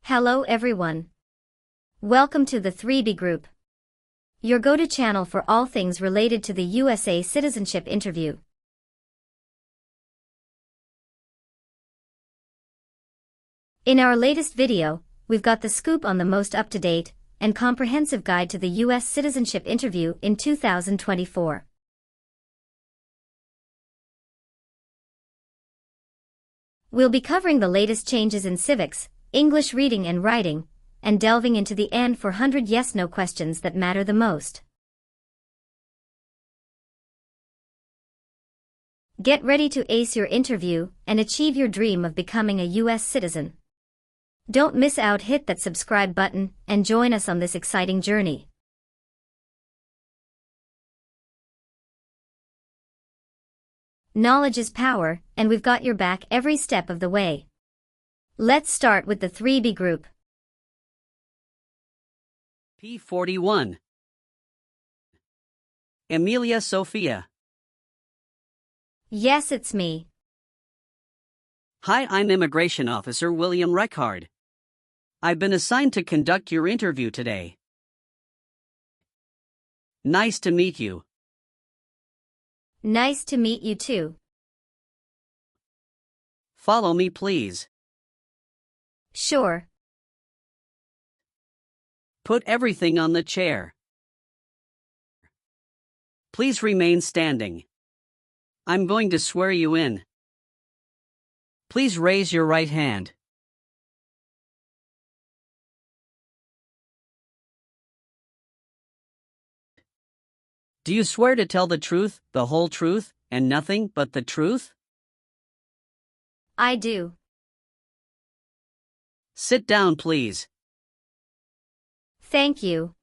Hello everyone. Welcome to the 3B Group, your go-to channel for all things related to the USA Citizenship Interview. In our latest video, we've got the scoop on the most up-to-date and comprehensive guide to the US Citizenship Interview in 2024. We'll be covering the latest changes in civics, English reading and writing, and delving into the N400 yes-no questions that matter the most. Get ready to ace your interview and achieve your dream of becoming a US citizen. Don't miss out, hit that subscribe button and join us on this exciting journey. Knowledge is power, and we've got your back every step of the way. Let's start with the 3B Group. P41. Emilia Sophia. Yes, it's me. Hi, I'm Immigration Officer William Reckard. I've been assigned to conduct your interview today. Nice to meet you. Nice to meet you too. Follow me, please. Sure. Put everything on the chair. Please remain standing. I'm going to swear you in. Please raise your right hand. Do you swear to tell the truth, the whole truth, and nothing but the truth? I do. Sit down, please. Thank you.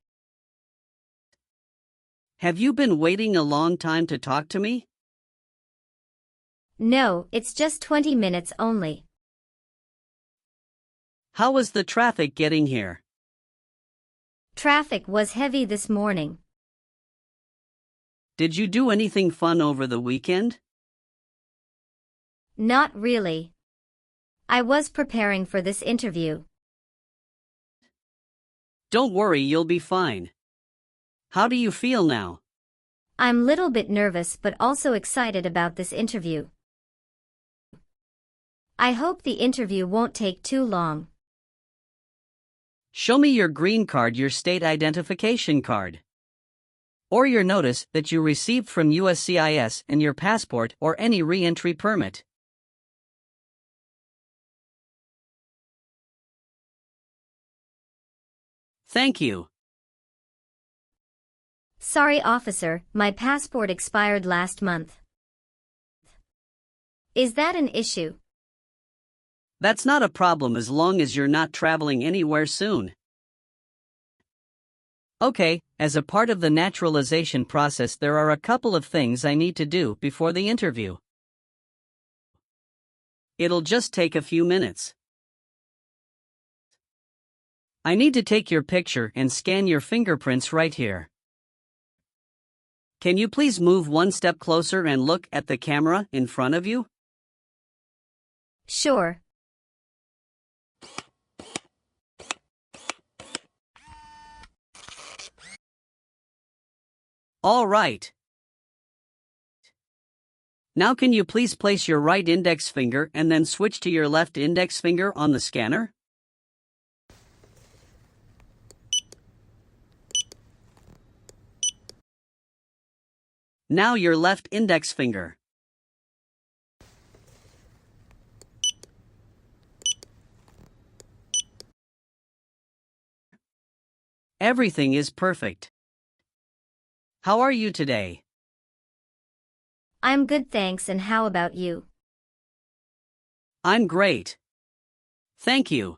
Have you been waiting a long time to talk to me? No, it's just 20 minutes only. How was the traffic getting here? Traffic was heavy this morning. Did you do anything fun over the weekend? Not really. I was preparing for this interview. Don't worry, you'll be fine. How do you feel now? I'm a little bit nervous but also excited about this interview. I hope the interview won't take too long. Show me your green card, your state identification card, or your notice that you received from USCIS, and your passport or any re-entry permit. Thank you. Sorry, officer, my passport expired last month. Is that an issue? That's not a problem as long as you're not traveling anywhere soon. Okay, as a part of the naturalization process, there are a couple of things I need to do before the interview. It'll just take a few minutes. I need to take your picture and scan your fingerprints right here. Can you please move one step closer and look at the camera in front of you? Sure. All right. Now can you please place your right index finger and then switch to your left index finger on the scanner? Now your left index finger. Everything is perfect. How are you today? I'm good, thanks, and how about you? I'm great. Thank you.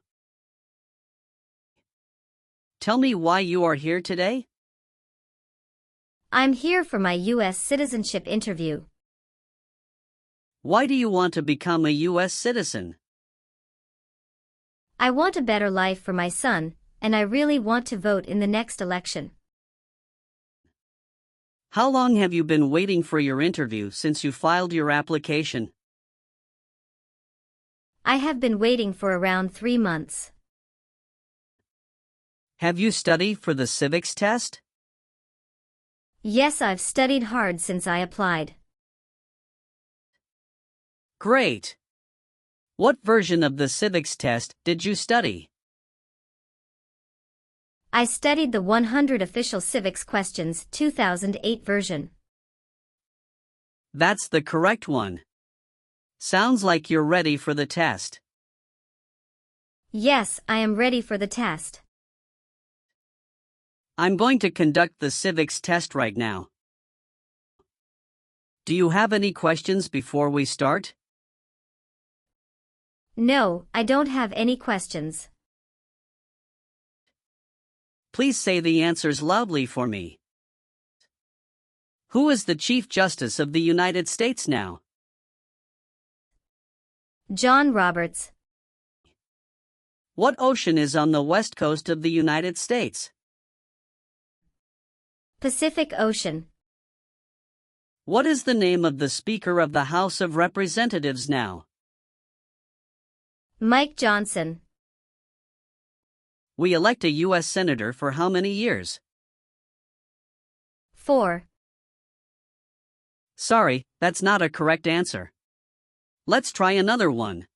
Tell me why you are here today? I'm here for my US citizenship interview. Why do you want to become a US citizen? I want a better life for my son, and I really want to vote in the next election. How long have you been waiting for your interview since you filed your application? I have been waiting for around 3 months. Have you studied for the civics test? Yes, I've studied hard since I applied. Great! What version of the civics test did you study? I studied the 100 Official Civics Questions 2008 version. That's the correct one. Sounds like you're ready for the test. Yes, I am ready for the test. I'm going to conduct the civics test right now. Do you have any questions before we start? No, I don't have any questions. Please say the answers loudly for me. Who is the Chief Justice of the United States now? John Roberts. What ocean is on the west coast of the United States? Pacific Ocean. What is the name of the Speaker of the House of Representatives now? Mike Johnson. We elect a U.S. Senator for how many years? 4. Sorry, that's not a correct answer. Let's try another one.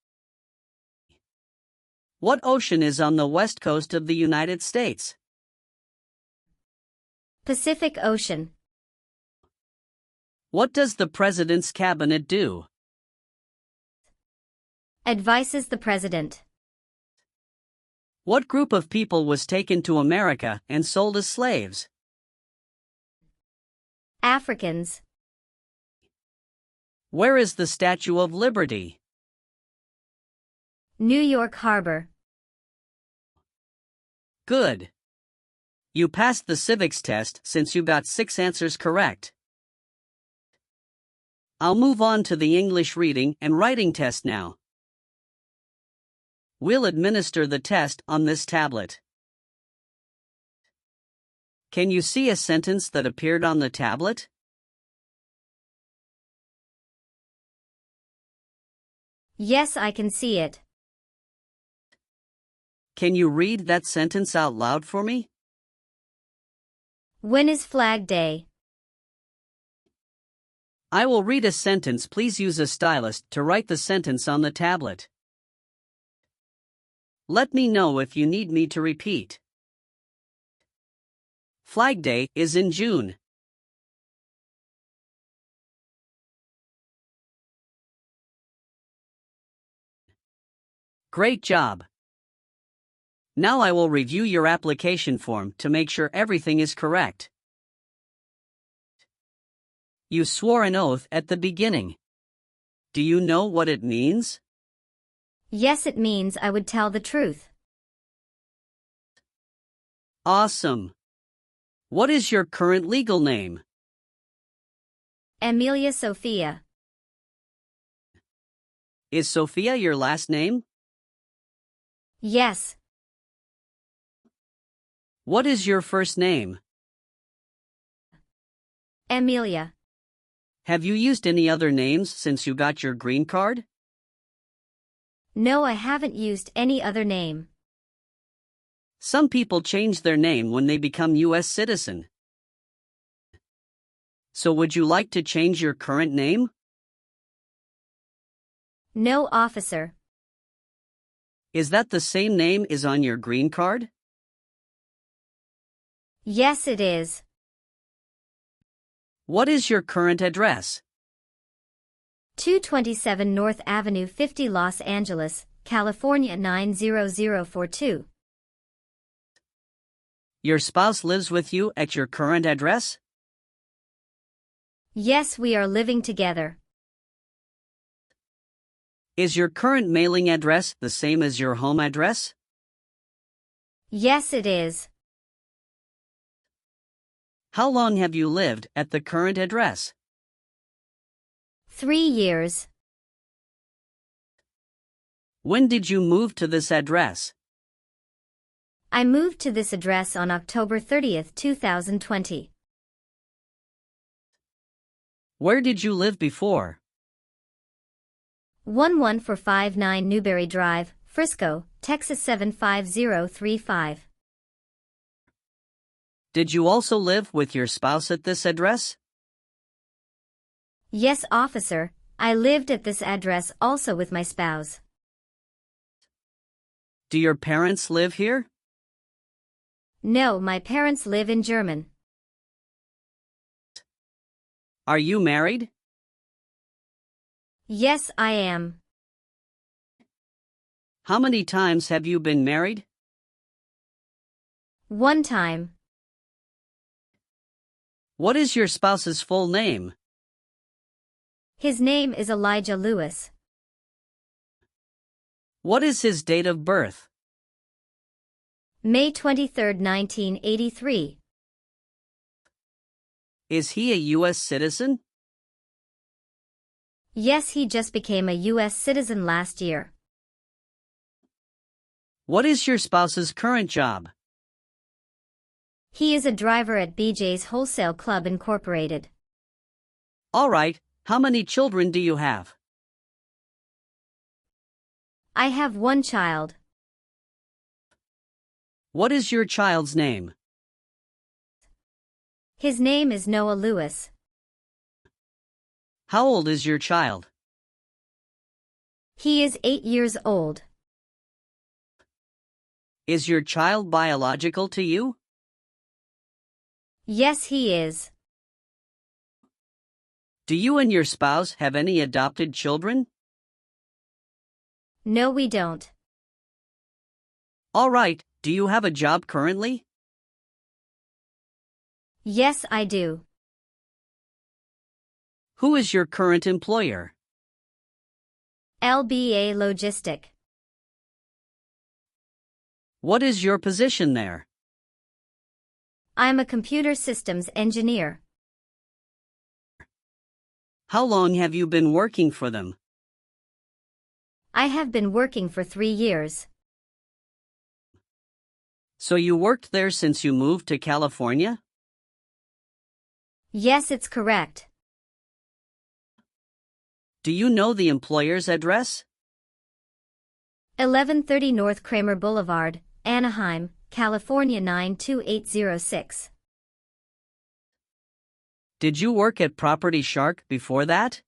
What ocean is on the west coast of the United States? Pacific Ocean. What does the President's Cabinet do? Advises the President. What group of people was taken to America and sold as slaves? Africans. Where is the Statue of Liberty? New York Harbor. Good. You passed the civics test since you got 6 answers correct. I'll move on to the English reading and writing test now. We'll administer the test on this tablet. Can you see a sentence that appeared on the tablet? Yes, I can see it. Can you read that sentence out loud for me? When is Flag Day? I will read a sentence. Please use a stylus to write the sentence on the tablet. Let me know if you need me to repeat. Flag Day is in June. Great job. Now I will review your application form to make sure everything is correct. You swore an oath at the beginning. Do you know what it means? Yes, it means I would tell the truth. Awesome. What is your current legal name? Amelia Sophia. Is Sophia your last name? Yes. What is your first name? Amelia. Have you used any other names since you got your green card? No, I haven't used any other name. Some people change their name when they become U.S. citizen. So would you like to change your current name? No, officer. Is that the same name is on your green card? Yes, it is. What is your current address? 227 North Avenue 50 Los Angeles, California 90042. Your spouse lives with you at your current address? Yes, we are living together. Is your current mailing address the same as your home address? Yes, it is. How long have you lived at the current address? 3 years. When did you move to this address? I moved to this address on October 30th, 2020. Where did you live before? 11459 Newberry Drive, Frisco, Texas 75035. Did you also live with your spouse at this address? Yes, officer, I lived at this address also with my spouse. Do your parents live here? No, my parents live in Germany. Are you married? Yes, I am. How many times have you been married? One time. What is your spouse's full name? His name is Elijah Lewis. What is his date of birth? May 23, 1983. Is he a U.S. citizen? Yes, he just became a U.S. citizen last year. What is your spouse's current job? He is a driver at BJ's Wholesale Club Incorporated. All right, how many children do you have? I have one child. What is your child's name? His name is Noah Lewis. How old is your child? He is 8 years old. Is your child biological to you? Yes, he is. Do you and your spouse have any adopted children? No, we don't. All right, do you have a job currently? Yes, I do. Who is your current employer? LBA Logistic. What is your position there? I'm a computer systems engineer. How long have you been working for them? I have been working for 3 years. So you worked there since you moved to California? Yes, it's correct. Do you know the employer's address? 1130 North Kramer Boulevard, Anaheim, California 92806. Did you work at Property Shark before that?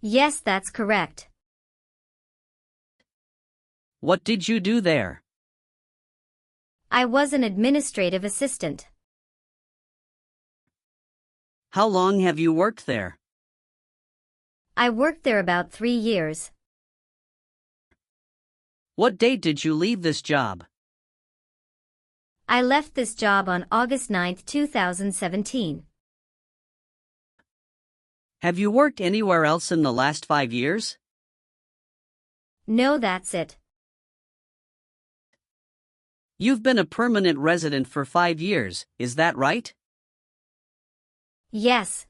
Yes, that's correct. What did you do there? I was an administrative assistant. How long have you worked there? I worked there about 3 years. What date did you leave this job? I left this job on August 9, 2017. Have you worked anywhere else in the last 5 years? No, that's it. You've been a permanent resident for 5 years, is that right? Yes.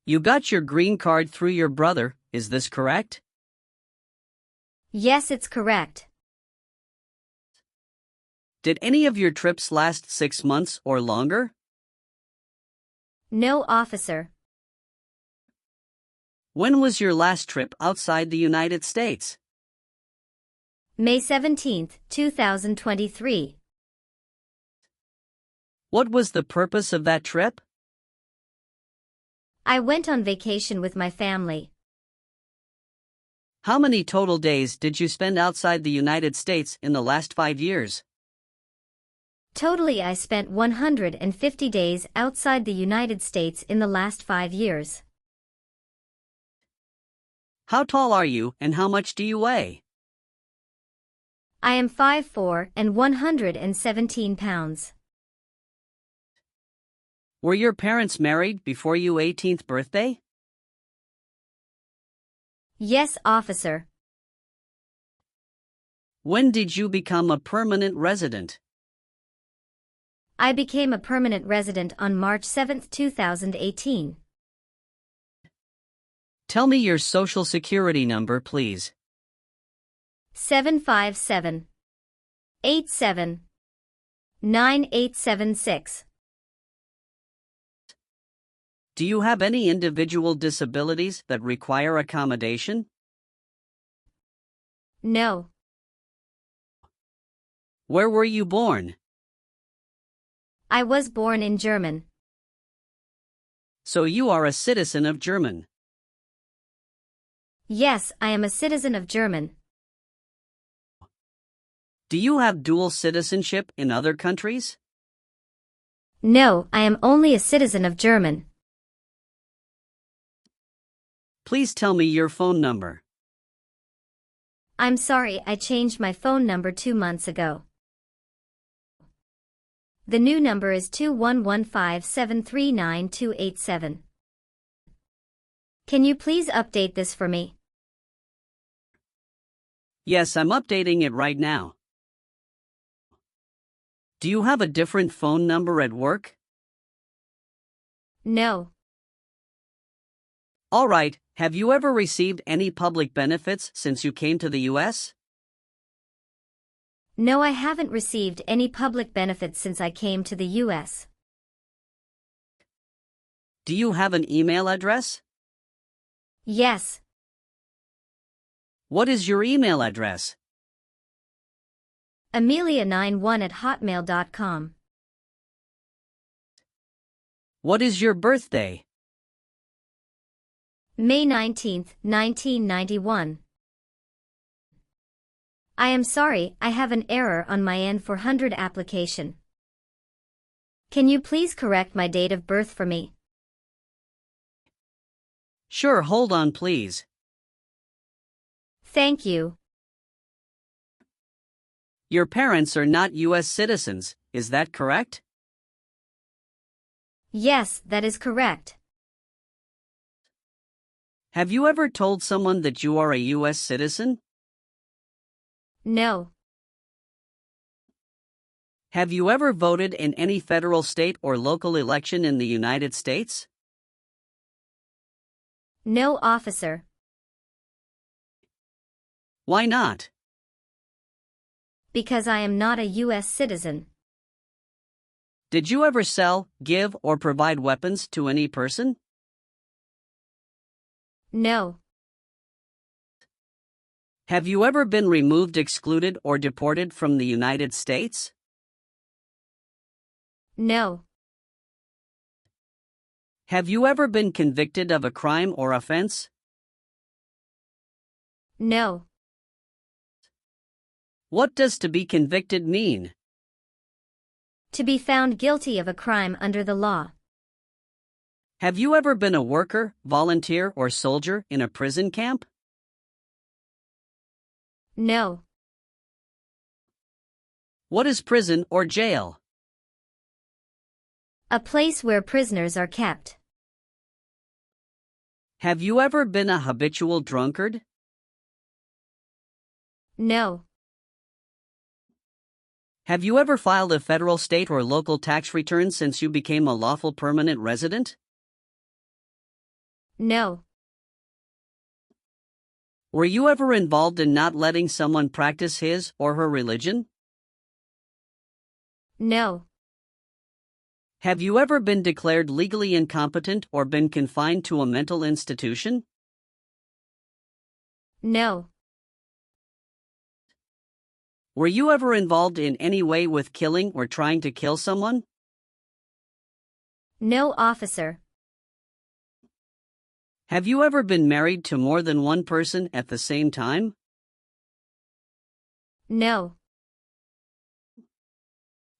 You got your green card through your brother, is this correct? Yes, it's correct. Did any of your trips last 6 months or longer? No, officer. When was your last trip outside the United States? May 17, 2023. What was the purpose of that trip? I went on vacation with my family. How many total days did you spend outside the United States in the last 5 years? Totally, I spent 150 days outside the United States in the last 5 years. How tall are you and how much do you weigh? I am 5'4" and 117 pounds. Were your parents married before your 18th birthday? Yes, officer. When did you become a permanent resident? I became a permanent resident on March 7, 2018. Tell me your social security number, please. 757-87-9876. Do you have any individual disabilities that require accommodation? No. Where were you born? I was born in German. So you are a citizen of German. Yes, I am a citizen of German. Do you have dual citizenship in other countries? No, I am only a citizen of German. Please tell me your phone number. I'm sorry, I changed my phone number 2 months ago. The new number is 2115739287. Can you please update this for me? Yes, I'm updating it right now. Do you have a different phone number at work? No. All right, have you ever received any public benefits since you came to the US? No, I haven't received any public benefits since I came to the US. Do you have an email address? Yes. What is your email address? Amelia91@hotmail.com. What is your birthday? May 19th, 1991. I am sorry, I have an error on my N400 application. Can you please correct my date of birth for me? Sure, hold on please. Thank you. Your parents are not US citizens, is that correct? Yes, that is correct. Have you ever told someone that you are a US citizen? No. Have you ever voted in any federal, state, or local election in the United States? No, officer. Why not? Because I am not a US citizen. Did you ever sell, give, or provide weapons to any person? No. Have you ever been removed, excluded, or deported from the United States? No. Have you ever been convicted of a crime or offense? No. What does to be convicted mean? To be found guilty of a crime under the law. Have you ever been a worker, volunteer, or soldier in a prison camp? No. What is prison or jail? A place where prisoners are kept. Have you ever been a habitual drunkard? No. Have you ever filed a federal, state, or local tax return since you became a lawful permanent resident? No. Were you ever involved in not letting someone practice his or her religion? No. Have you ever been declared legally incompetent or been confined to a mental institution? No. Were you ever involved in any way with killing or trying to kill someone? No, officer. Have you ever been married to more than one person at the same time? No.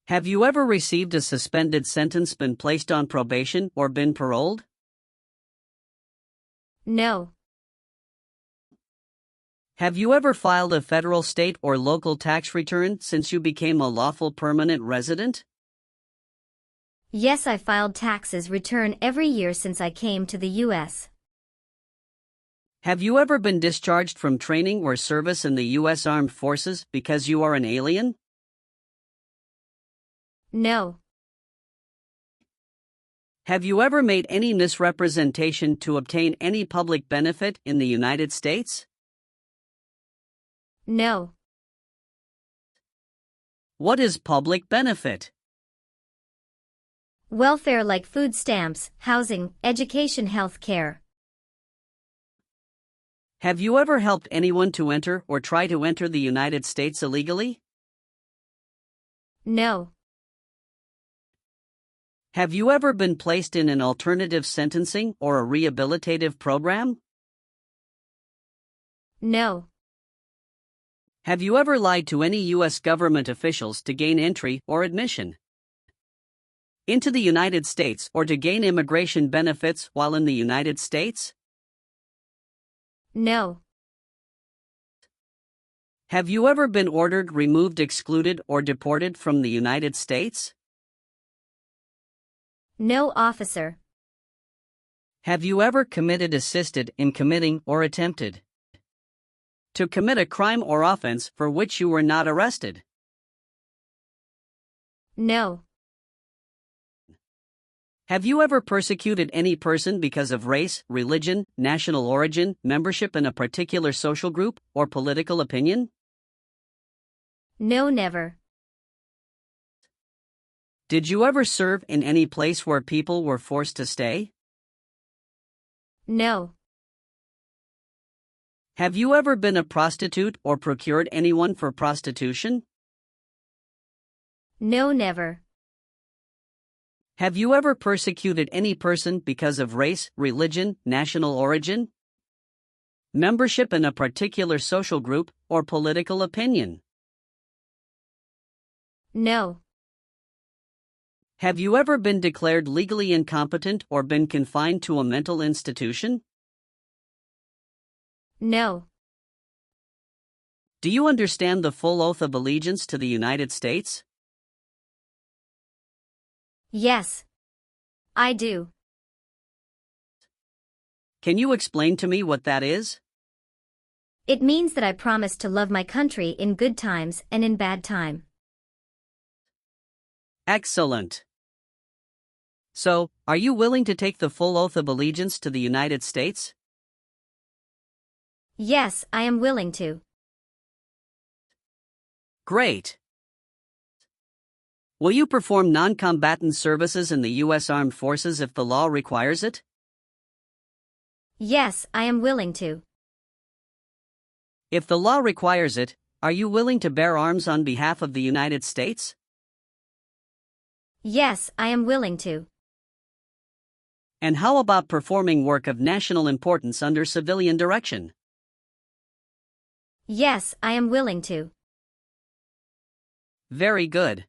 Have you ever received a suspended sentence, been placed on probation, or been paroled? No. Have you ever filed a federal, state, or local tax return since you became a lawful permanent resident? Yes, I filed taxes return every year since I came to the U.S. Have you ever been discharged from training or service in the U.S. Armed Forces because you are an alien? No. Have you ever made any misrepresentation to obtain any public benefit in the United States? No. What is public benefit? Welfare like food stamps, housing, education, health care. Have you ever helped anyone to enter or try to enter the United States illegally? No. Have you ever been placed in an alternative sentencing or a rehabilitative program? No. Have you ever lied to any U.S. government officials to gain entry or admission into the United States or to gain immigration benefits while in the United States? No. Have you ever been ordered, removed, excluded, or deported from the United States? No, officer. Have you ever committed, assisted in committing, or attempted to commit a crime or offense for which you were not arrested? No. Have you ever persecuted any person because of race, religion, national origin, membership in a particular social group, or political opinion? No, never. Did you ever serve in any place where people were forced to stay? No. Have you ever been a prostitute or procured anyone for prostitution? No, never. Have you ever persecuted any person because of race, religion, national origin, membership in a particular social group, or political opinion? No. Have you ever been declared legally incompetent or been confined to a mental institution? No. Do you understand the full oath of allegiance to the United States? Yes. I do. Can you explain to me what that is? It means that I promise to love my country in good times and in bad time. Excellent. So, are you willing to take the full oath of allegiance to the United States? Yes, I am willing to. Great. Will you perform non-combatant services in the U.S. Armed Forces if the law requires it? Yes, I am willing to. If the law requires it, are you willing to bear arms on behalf of the United States? Yes, I am willing to. And how about performing work of national importance under civilian direction? Yes, I am willing to. Very good.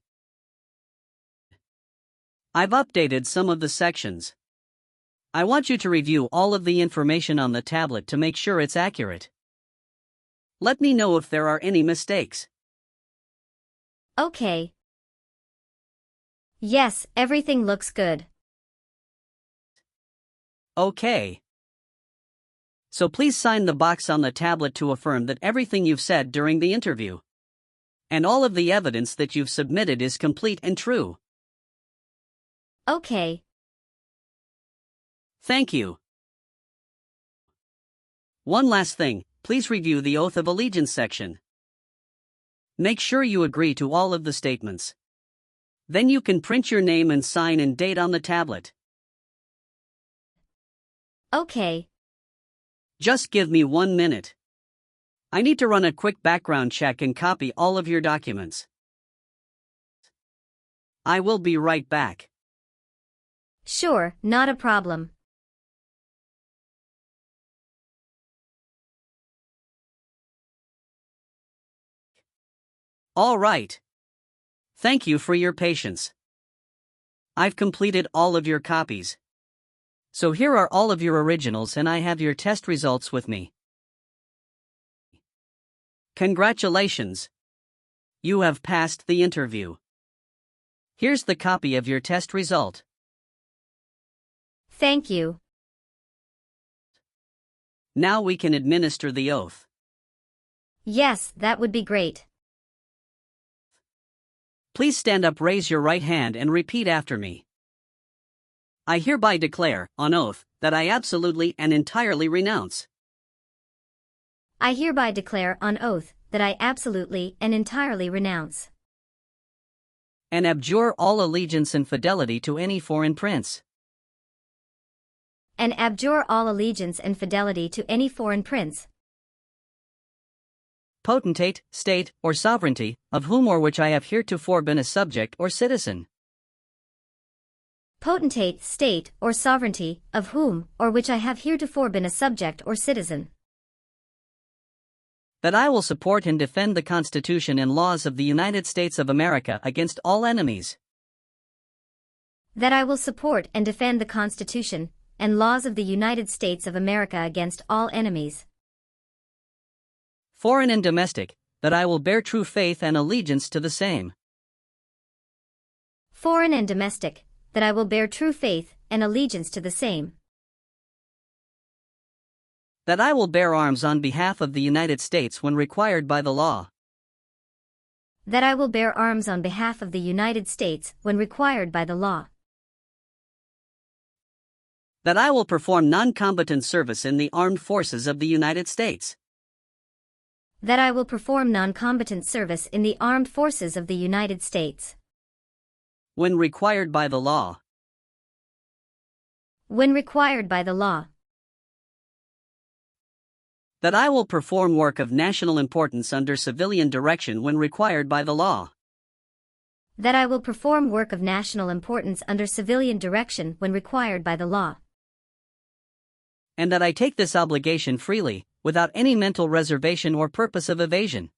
I've updated some of the sections. I want you to review all of the information on the tablet to make sure it's accurate. Let me know if there are any mistakes. Okay. Yes, everything looks good. Okay. So please sign the box on the tablet to affirm that everything you've said during the interview and all of the evidence that you've submitted is complete and true. Okay. Thank you. One last thing, please review the Oath of Allegiance section. Make sure you agree to all of the statements. Then you can print your name and sign and date on the tablet. Okay. Just give me 1 minute. I need to run a quick background check and copy all of your documents. I will be right back. Sure, not a problem. All right. Thank you for your patience. I've completed all of your copies. So here are all of your originals and I have your test results with me. Congratulations! You have passed the interview. Here's the copy of your test result. Thank you. Now we can administer the oath. Yes, that would be great. Please stand up, raise your right hand and repeat after me. I hereby declare, on oath, that I absolutely and entirely renounce I hereby declare on oath that I absolutely and entirely renounce and abjure all allegiance and fidelity to any foreign prince, and abjure all allegiance and fidelity to any foreign prince, potentate, state, or sovereignty, of whom or which I have heretofore been a subject or citizen. Potentate, state, or sovereignty, of whom or which I have heretofore been a subject or citizen. That I will support and defend the Constitution and laws of the United States of America against all enemies. That I will support and defend the Constitution and laws of the United States of America against all enemies. Foreign and domestic, that I will bear true faith and allegiance to the same. Foreign and domestic, that I will bear true faith and allegiance to the same. That I will bear arms on behalf of the United States when required by the law. That I will bear arms on behalf of the United States when required by the law. That I will perform non-combatant service in the armed forces of the United States. That I will perform non-combatant service in the armed forces of the United States. When required by the law. When required by the law. That I will perform work of national importance under civilian direction when required by the law. That I will perform work of national importance under civilian direction when required by the law. And that I take this obligation freely, without any mental reservation or purpose of evasion.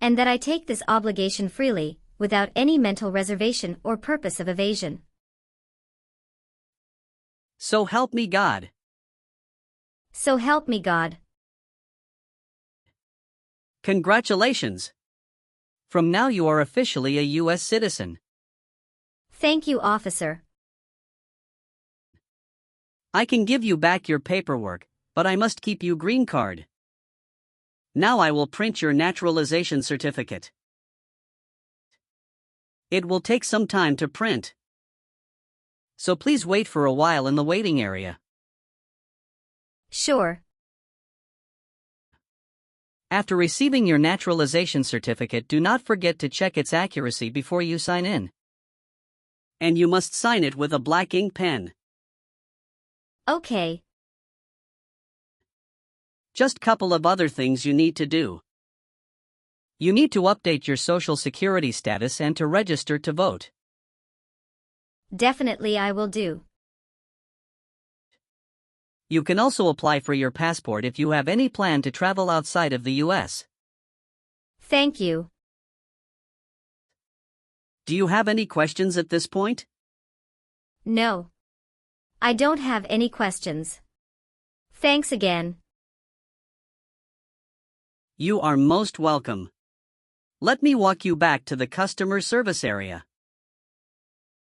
And that I take this obligation freely, without any mental reservation or purpose of evasion. So help me God. So help me God. Congratulations! From now you are officially a U.S. citizen. Thank you, officer. I can give you back your paperwork, but I must keep you green card. Now I will print your naturalization certificate. It will take some time to print. So please wait for a while in the waiting area. Sure. After receiving your naturalization certificate, do not forget to check its accuracy before you sign in. And you must sign it with a black ink pen. Okay. Just couple of other things you need to do. You need to update your Social Security status and to register to vote. Definitely I will do. You can also apply for your passport if you have any plan to travel outside of the U.S. Thank you. Do you have any questions at this point? No. I don't have any questions. Thanks again. You are most welcome. Let me walk you back to the customer service area.